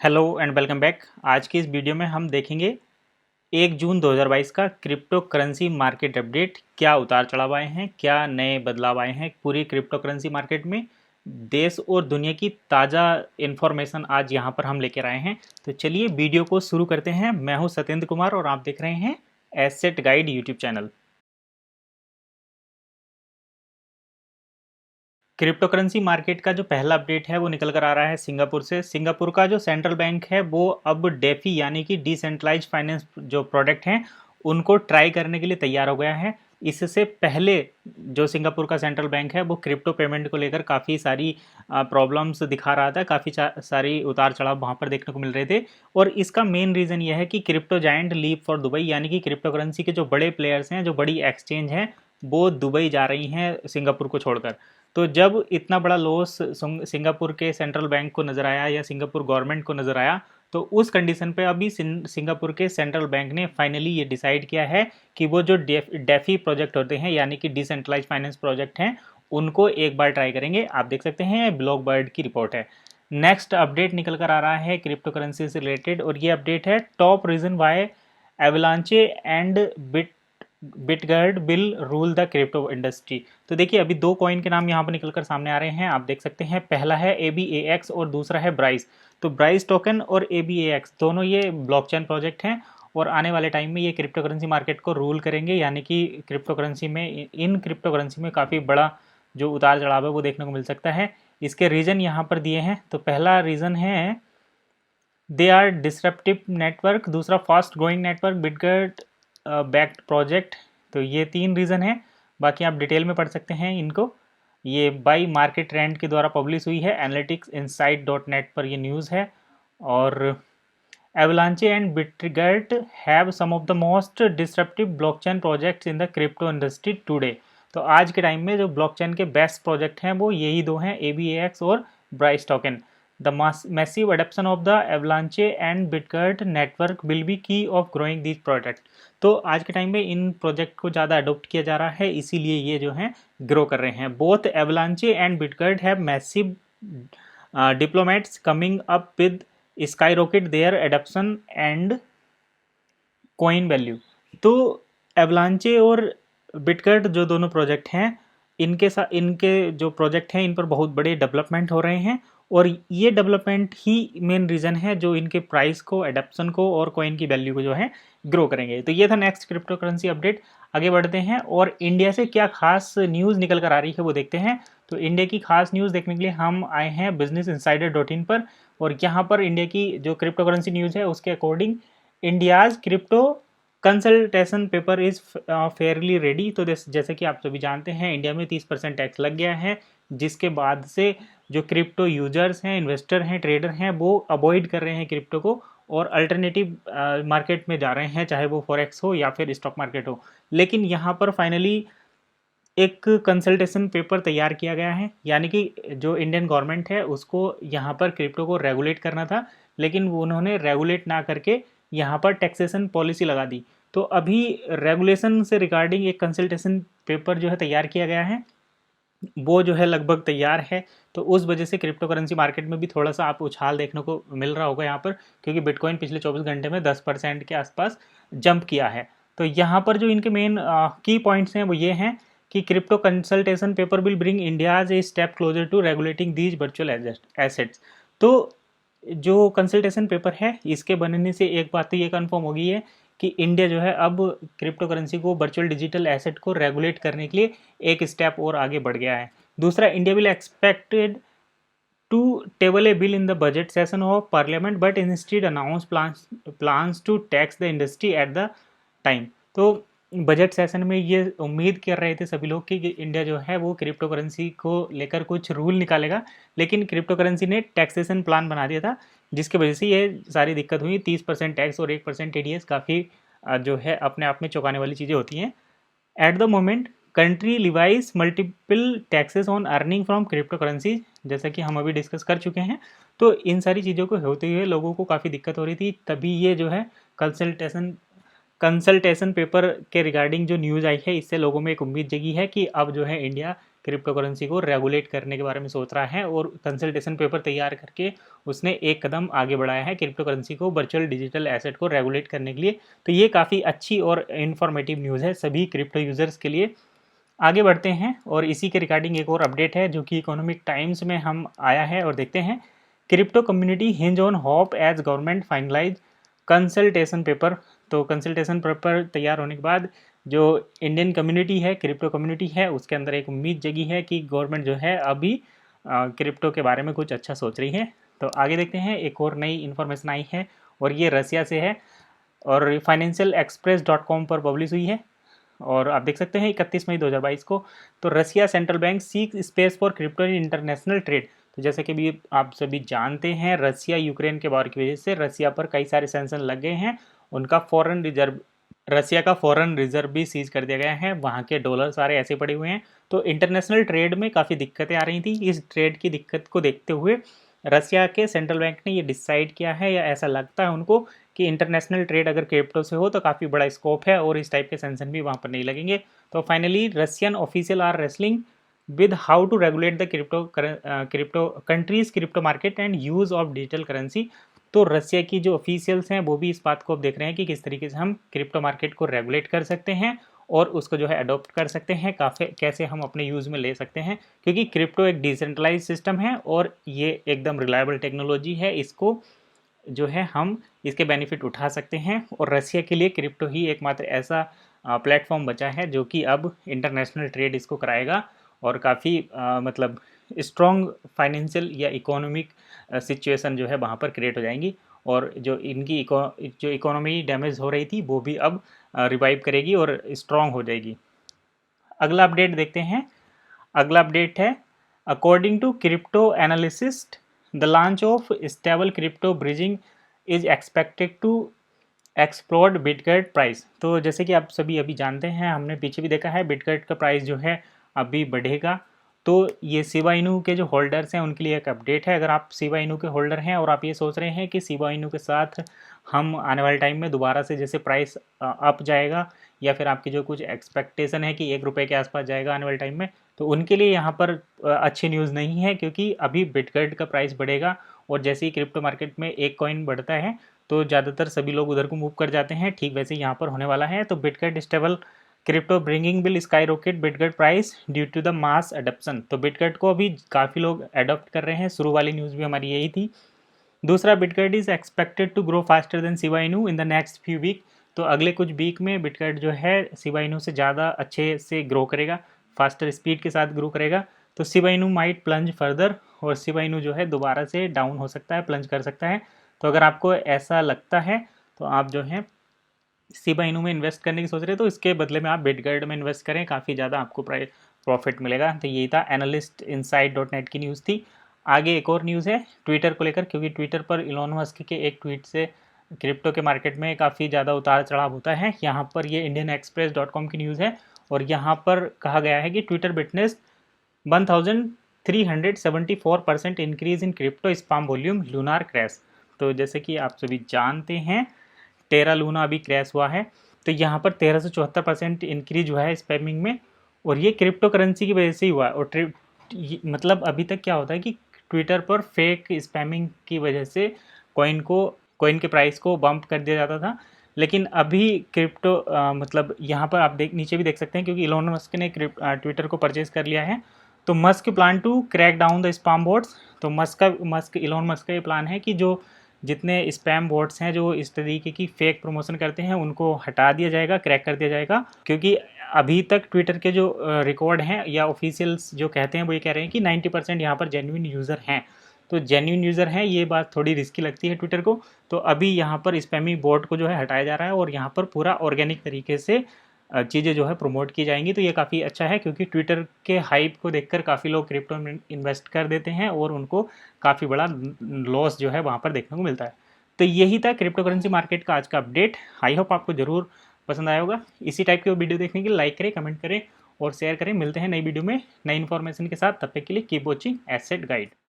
Hello and welcome back. आज की इस वीडियो में हम देखेंगे 1 जून 2022 का क्रिप्टो करेंसी मार्केट अपडेट। क्या उतार चढ़ाव आए हैं, क्या नए बदलाव आए हैं पूरी क्रिप्टो करेंसी मार्केट में। देश और दुनिया की ताज़ा इन्फॉर्मेशन आज यहाँ पर हम लेकर आए हैं। तो चलिए वीडियो को शुरू करते हैं। मैं हूँ सत्येंद्र कुमार और आप देख रहे हैं asset guide YouTube channel. Crypto currency market का जो पहला अपडेट है वो निकल कर आ रहा है सिंगापुर से। सिंगापुर का जो सेंट्रल बैंक है वो अब डेफी यानी कि डिसेंट्रलाइज फाइनेंस जो प्रोडक्ट हैं उनको ट्राई करने के लिए तैयार हो गया है। इससे पहले जो सिंगापुर का सेंट्रल बैंक है वो क्रिप्टो पेमेंट को लेकर काफ़ी सारी प्रॉब्लम्स दिखा रहा था, काफ़ी सारी उतार चढ़ाव वहाँ पर देखने को मिल रहे थे। और इसका मेन रीज़न ये है कि crypto giant leave for Dubai यानी कि क्रिप्टो करेंसी के जो बड़े प्लेयर्स हैं, जो बड़ी एक्सचेंज हैं, वो दुबई जा रही हैं सिंगापुर को छोड़कर। तो जब इतना बड़ा लॉस सिंगापुर के सेंट्रल बैंक को नज़र आया या सिंगापुर गवर्नमेंट को नज़र आया, तो उस कंडीशन पे अभी सिंगापुर के सेंट्रल बैंक ने फाइनली ये डिसाइड किया है कि वो जो डेफी प्रोजेक्ट होते हैं यानी कि डिसेंट्रलाइज फाइनेंस प्रोजेक्ट हैं उनको एक बार ट्राई करेंगे। आप देख सकते हैं ब्लॉक बर्ड की रिपोर्ट है। नेक्स्ट अपडेट निकल कर आ रहा है क्रिप्टो करेंसी से रिलेटेड और ये अपडेट है top reason why Avalanche and Bitgert will rule the crypto industry. तो देखिए अभी दो कॉइन के नाम यहाँ पर निकलकर सामने आ रहे हैं, आप देख सकते हैं। पहला है ABAX और दूसरा है ब्राइस। तो ब्राइस टोकन और ABAX दोनों ये ब्लॉकचेन प्रोजेक्ट हैं और आने वाले टाइम में ये क्रिप्टो करेंसी मार्केट को रूल करेंगे, यानी कि क्रिप्टो करेंसी में इन क्रिप्टो करेंसी में काफ़ी बड़ा जो उतार चढ़ाव है वो देखने को मिल सकता है। इसके रीज़न यहाँ पर दिए हैं। तो पहला रीज़न है दे आर डिसरप्टिव नेटवर्क, दूसरा fast growing network, Bitgert backed project. तो ये तीन रीज़न है, बाकी आप डिटेल में पढ़ सकते हैं इनको। ये बाई मार्केट ट्रेंड के द्वारा पब्लिश हुई है, एनालिटिक्स इनसाइट डॉट नेट पर ये न्यूज़ है। और Avalanche and Bitgert have some of the most disruptive blockchain projects in the crypto industry today. तो आज के टाइम में जो ब्लॉकचेन के बेस्ट प्रोजेक्ट हैं वो यही दो हैं, ABAX और Bryce token. The massive adoption of the Avalanche and Bitgert network will be key of growing these projects। तो आज के टाइम में इन प्रोजेक्ट को ज़्यादा अडोप्ट किया जा रहा है, इसीलिए ये जो हैं ग्रो कर रहे हैं। Both Avalanche and Bitgert have massive diplomats coming up with skyrocket their adoption and coin value। तो एवलांचे और बिटगर्ट जो दोनों प्रोजेक्ट हैं, इनके साथ इनके जो प्रोजेक्ट हैं इन पर बहुत बड़े डेवलपमेंट हो रहे हैं और ये डेवलपमेंट ही मेन रीज़न है जो इनके प्राइस को, एडप्शन को और कॉइन की वैल्यू को जो है ग्रो करेंगे। तो ये था नेक्स्ट क्रिप्टो करेंसी अपडेट। आगे बढ़ते हैं और इंडिया से क्या खास न्यूज़ निकल कर आ रही है वो देखते हैं। तो इंडिया की खास न्यूज़ देखने के लिए हम आए हैं businessinsider.in पर और यहाँ पर इंडिया की जो क्रिप्टो करेंसी न्यूज़ है उसके according India's crypto consultation paper is Fairlie ready. तो जैसे कि आप सभी जानते हैं इंडिया में 30% टैक्स लग गया है, जिसके बाद से जो क्रिप्टो यूजर्स हैं, इन्वेस्टर हैं, ट्रेडर हैं, वो अवॉइड कर रहे हैं क्रिप्टो को और अल्टरनेटिव मार्केट में जा रहे हैं, चाहे वो फॉरेक्स हो या फिर स्टॉक मार्केट हो। लेकिन यहाँ पर फाइनली एक कंसल्टेशन पेपर तैयार किया गया है, यानी कि जो इंडियन गवर्नमेंट है उसको यहाँ पर क्रिप्टो को रेगुलेट करना था, लेकिन वो उन्होंने रेगुलेट ना करके यहाँ पर टैक्सेशन पॉलिसी लगा दी। तो अभी रेगुलेशन से रिगार्डिंग एक कंसल्टेशन पेपर जो है तैयार किया गया है, वो जो है लगभग तैयार है। तो उस वजह से क्रिप्टो करेंसी मार्केट में भी थोड़ा सा आप उछाल देखने को मिल रहा होगा यहाँ पर, क्योंकि बिटकॉइन पिछले 24 घंटे में 10% के आसपास जंप किया है। तो यहाँ पर जो इनके मेन की पॉइंट्स हैं वो ये हैं कि crypto consultation paper will bring India's a step closer to regulating these virtual assets. तो जो कंसल्टेशन पेपर है इसके बनने से एक बात तो ये कन्फर्म हो गई है कि इंडिया जो है अब क्रिप्टो करेंसी को, वर्चुअल डिजिटल एसेट को रेगुलेट करने के लिए एक स्टेप और आगे बढ़ गया है। दूसरा, India will expected to table a bill in the budget session of parliament but instead announce plans to tax the industry at the time. तो बजट सेशन में ये उम्मीद कर रहे थे सभी लोग कि इंडिया जो है वो क्रिप्टो करेंसी को लेकर कुछ रूल निकालेगा, लेकिन क्रिप्टो करेंसी ने टैक्सेशन प्लान बना दिया था, जिसकी वजह से ये सारी दिक्कत हुई। 30% टैक्स और 1% TDS काफ़ी जो है अपने आप में चौंकाने वाली चीज़ें होती हैं। At the moment country levies multiple taxes on earning from crypto currency, जैसा कि हम अभी डिस्कस कर चुके हैं। तो इन सारी चीज़ों को होते हुए लोगों को काफ़ी दिक्कत हो रही थी, तभी ये जो है कंसल्टेशन पेपर के रिगार्डिंग जो न्यूज़ आई है, इससे लोगों में एक उम्मीद जगी है कि अब जो है इंडिया क्रिप्टो करेंसी को रेगुलेट करने के बारे में सोच रहा है और कंसल्टेशन पेपर तैयार करके उसने एक कदम आगे बढ़ाया है क्रिप्टो करेंसी को वर्चुअल डिजिटल एसेट को रेगुलेट करने के लिए। तो ये काफ़ी अच्छी और इन्फॉर्मेटिव न्यूज़ है सभी क्रिप्टो यूज़र्स के लिए। आगे बढ़ते हैं और इसी के रिगार्डिंग एक और अपडेट है जो कि इकोनॉमिक टाइम्स में हम आया है और देखते हैं। Crypto community hinge on hope as government finalize consultation paper. तो कंसल्टेशन पेपर तैयार होने के बाद जो इंडियन कम्युनिटी है, क्रिप्टो कम्युनिटी है, उसके अंदर एक उम्मीद जगी है कि गवर्नमेंट जो है अभी क्रिप्टो के बारे में कुछ अच्छा सोच रही है। तो आगे देखते हैं, एक और नई इन्फॉर्मेशन आई है और ये रसिया से है और फाइनेंशियल एक्सप्रेस .com पर पब्लिश हुई है और आप देख सकते हैं 31 मई 2022 को। तो Russia central bank seek space for crypto in international trade. तो जैसे कि भी आप सभी जानते हैं, रसिया यूक्रेन के वॉर की वजह से रसिया पर कई सारे सैंक्शन लग गए हैं। उनका फॉरेन रिजर्व, रसिया का फॉरेन रिजर्व भी सीज कर दिया गया है, वहाँ के डॉलर सारे ऐसे पड़े हुए हैं। तो इंटरनेशनल ट्रेड में काफ़ी दिक्कतें आ रही थी। इस ट्रेड की दिक्कत को देखते हुए रसिया के सेंट्रल बैंक ने ये डिसाइड किया है, या ऐसा लगता है उनको, कि इंटरनेशनल ट्रेड अगर क्रिप्टो से हो तो काफ़ी बड़ा स्कोप है और इस टाइप के सेंक्शन भी वहाँ पर नहीं लगेंगे। तो finally Russian official are wrestling with how to regulate the crypto countries crypto market and use of digital currency. तो रसिया की जो ऑफिशियल्स हैं वो भी इस बात को अब देख रहे हैं कि किस तरीके से हम क्रिप्टो मार्केट को रेगुलेट कर सकते हैं और उसको जो है अडॉप्ट कर सकते हैं, काफ़ी कैसे हम अपने यूज़ में ले सकते हैं, क्योंकि क्रिप्टो एक डिसेंट्रलाइज सिस्टम है और ये एकदम रिलायबल टेक्नोलॉजी है। इसको जो है हम इसके बेनिफिट उठा सकते हैं और रसिया के लिए क्रिप्टो ही एकमात्र ऐसा प्लेटफॉर्म बचा है जो कि अब इंटरनेशनल ट्रेड इसको कराएगा और काफ़ी मतलब स्ट्रॉन्ग फाइनेंशियल या इकोनॉमिक सिचुएशन जो है वहाँ पर क्रिएट हो जाएंगी और जो इनकी जो इकोनॉमी डैमेज हो रही थी वो भी अब रिवाइव करेगी और स्ट्रॉन्ग हो जाएगी। अगला अपडेट देखते हैं। अगला अपडेट है, according to crypto analyst the launch of stable crypto bridging is expected to explored bitcoin price. तो जैसे कि आप सभी अभी जानते हैं, हमने पीछे भी देखा है, बिटकॉइन का प्राइस जो है अभी बढ़ेगा। तो ये शिबा इनू के जो होल्डर्स हैं उनके लिए एक अपडेट है। अगर आप शिबा इनू के होल्डर हैं और आप ये सोच रहे हैं कि शिबा इनू के साथ हम आने वाले टाइम में दोबारा से जैसे प्राइस अप जाएगा या फिर आपकी जो कुछ एक्सपेक्टेशन है कि ₹1 के आसपास जाएगा आने वाले टाइम में, तो उनके लिए यहाँ पर अच्छी न्यूज़ नहीं है, क्योंकि अभी बिटकॉइन का प्राइस बढ़ेगा और जैसे ही क्रिप्टो मार्केट में एक कॉइन बढ़ता है तो ज़्यादातर सभी लोग उधर को मूव कर जाते हैं। ठीक वैसे यहाँ पर होने वाला है। तो bitcoin stable crypto bringing will skyrocket bitcoin price due to the mass adoption. तो बिटकॉइन को अभी काफ़ी लोग अडॉप्ट कर रहे हैं। शुरू वाली न्यूज़ भी हमारी यही थी। दूसरा, bitcoin is expected to grow faster than Shiba Inu in the next few week. तो अगले कुछ वीक में बिटकॉइन जो है शिबा इनू से ज़्यादा अच्छे से ग्रो करेगा, फास्टर स्पीड के साथ ग्रो करेगा। तो Shiba Inu might plunge further और शिबा इनू जो है दोबारा से डाउन हो सकता है, प्लंज कर सकता है। तो अगर आपको ऐसा लगता है तो आप जो है शिबा इनू में इन्वेस्ट करने की सोच रहे हैं तो इसके बदले में आप बिटकॉइन में इन्वेस्ट करें, काफ़ी ज़्यादा आपको प्रॉफिट मिलेगा। तो यही था एनालिस्ट इनसाइड.नेट की न्यूज़ थी। आगे एक और न्यूज़ है ट्विटर को लेकर, क्योंकि ट्विटर पर इलॉन मस्क के एक ट्वीट से क्रिप्टो के मार्केट में काफ़ी ज़्यादा उतार चढ़ाव होता है। यहाँ पर ये इंडियन एक्सप्रेस .com की न्यूज़ है और यहाँ पर कहा गया है कि Twitter witness 1374% increase in crypto spam volume lunar crash. तो जैसे कि आप सभी जानते हैं, टेरा लूना अभी क्रैश हुआ है, तो यहाँ पर 1374% इंक्रीज हुआ है स्पैमिंग में और ये क्रिप्टो करेंसी की वजह से ही हुआ है। और मतलब अभी तक क्या होता है कि ट्विटर पर फेक स्पैमिंग की वजह से कॉइन के प्राइस को बम्प कर दिया जाता था, लेकिन अभी क्रिप्टो मतलब यहाँ पर आप नीचे भी देख सकते हैं, क्योंकि इलॉन मस्क ने ट्विटर को परचेज कर लिया है। तो Musk plan to crack down the spam bots. तो इलॉन मस्क का ये प्लान है कि जो जितने स्पैम बोट्स हैं जो इस तरीके की फेक प्रमोशन करते हैं उनको हटा दिया जाएगा, क्रैक कर दिया जाएगा। क्योंकि अभी तक ट्विटर के जो रिकॉर्ड हैं या ऑफिशियल्स जो कहते हैं वो ये कह रहे हैं कि 90% यहाँ पर जेन्युइन यूज़र हैं। तो जेन्युइन यूज़र हैं, ये बात थोड़ी रिस्की लगती है ट्विटर को। तो अभी यहाँ पर स्पैमी बोट को जो है हटाया जा रहा है और यहाँ पर पूरा ऑर्गेनिक तरीके से चीज़ें जो है प्रमोट की जाएंगी। तो ये काफ़ी अच्छा है, क्योंकि ट्विटर के हाइप को देखकर काफ़ी लोग क्रिप्टो में इन्वेस्ट कर देते हैं और उनको काफ़ी बड़ा लॉस जो है वहाँ पर देखने को मिलता है। तो यही था क्रिप्टो करेंसी मार्केट का आज का अपडेट। आई होप आपको ज़रूर पसंद आया होगा। इसी टाइप की वीडियो देखने के लिए लाइक करें, कमेंट करें और शेयर करें। मिलते हैं नई वीडियो में नई इन्फॉर्मेशन के साथ। तब तक के लिए कीप वॉचिंग एसेट गाइड।